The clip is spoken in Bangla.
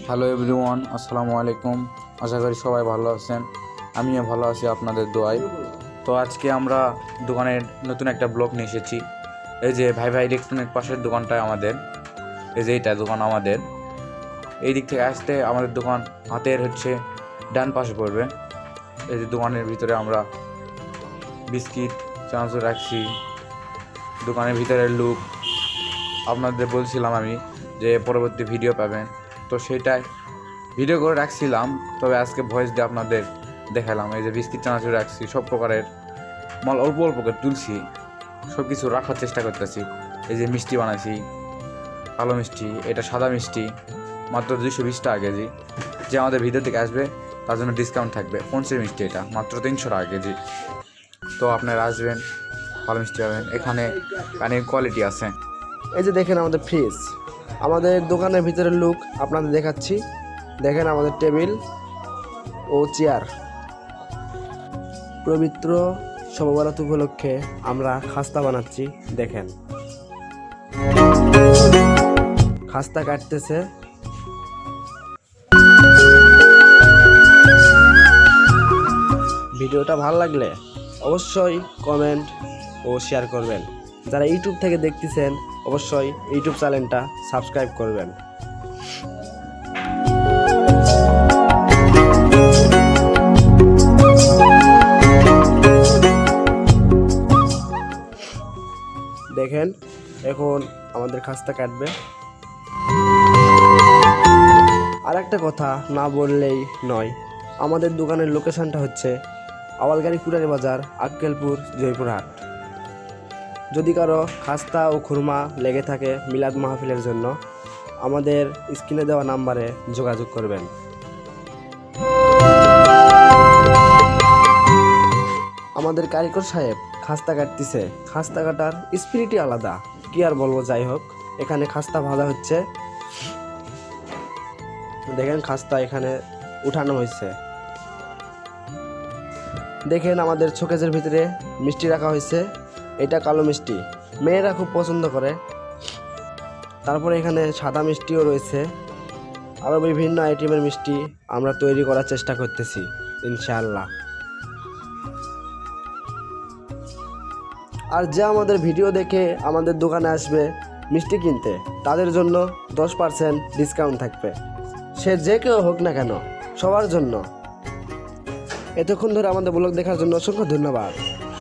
হ্যালো এভরিওয়ান, আসসালামু আলাইকুম। আশা করি সবাই ভালো আছেন, আমিও ভালো আছি আপনাদের দোয়ায়। তো আজকে আমরা দোকানের নতুন একটা ব্লগ নিয়ে এসেছি। এই যে ভাই ভাই ইলেকট্রনিক পাশের দোকানটায় আমাদের, এই যে এইটা দোকান আমাদের। এই দিক থেকে আসতে আমাদের দোকান হাতের ডান পাশে পড়বে। এই যে দোকানের ভিতরে আমরা বিস্কিট চানাচুর রাখছি। দোকানের ভিতরের লুক আপনাদের বলছিলাম আমি যে পরবর্তী ভিডিও পাবেন, তো সেটাই ভিডিও করে রাখছিলাম, তবে আজকে ভয়েস দিয়ে আপনাদের দেখালাম। এই যে বিস্কিট চানাচুর রাখছি, সব প্রকারের মাল অল্প অল্প করে তুলছি, সব কিছু রাখার চেষ্টা করতেছি। এই যে মিষ্টি বানাইছি, কালো মিষ্টি, এটা সাদা মিষ্টি, মাত্র 220 টাকা কেজি। যে আমাদের ভিডিও থেকে আসবে তার জন্য ডিসকাউন্ট থাকবে। পঞ্চের মিষ্টি এটা মাত্র 300 টাকা কেজি। তো আপনারা আসবেন, ভালো মিষ্টি পাবেন। এখানে পানির কোয়ালিটি আছে। এই যে দেখেন আমাদের ফ্রিজ, আমাদের দোকানের ভিতরের লুক আপনাদের দেখাচ্ছি। দেখেন আমাদের টেবিল ও চেয়ার। পবিত্র শবে বরাত উপলক্ষে আমরা খাস্তা বানাচ্ছি। দেখেন খাস্তা কাটতেছে। ভিডিওটা ভালো লাগলে অবশ্যই কমেন্ট ও শেয়ার করবেন। যারা ইউটিউব থেকে দেখতেছেন অবশ্যই ইউটিউব চ্যানেলটা সাবস্ক্রাইব করবেন। দেখেন এখন আমাদের খাস্তা কাটবে। আর একটা কথা না বললেই নয়, আমাদের দোকানের লোকেশনটা হচ্ছে আওয়ালগাড়ি কুড়ারি বাজার, আক্কেলপুর, জয়পুরহাট। যদি কারো খাস্তা ও খুরমা লেগে থাকে মিলাদ মাহফিলের জন্য, আমাদের স্ক্রিনে দেওয়া নাম্বারে যোগাযোগ করবেন। আমাদের কারিগর সাহেব খাস্তা কাটতেছে। খাস্তা কাটার স্পিরিটই আলাদা, কি আর বলবো। যাই হোক, এখানে খাস্তা ভাজা হচ্ছে। দেখেন খাস্তা এখানে উঠানো হয়েছে। দেখেন আমাদের শোকেজের ভিতরে মিষ্টি রাখা হয়েছে। এটা কালো মিষ্টি, মেয়েরা খুব পছন্দ করে। তারপরে এখানে সাদা মিষ্টিও রয়েছে। আরও বিভিন্ন আইটেমের মিষ্টি আমরা তৈরি করার চেষ্টা করতেছি ইনশাআল্লাহ। আর যে আমাদের ভিডিও দেখে আমাদের দোকানে আসবে মিষ্টি কিনতে, তাদের জন্য 10% ডিসকাউন্ট থাকবে। সে যে কেউ হোক না কেন, সবার জন্য। এতক্ষণ ধরে আমাদের ব্লগ দেখার জন্য অসংখ্য ধন্যবাদ।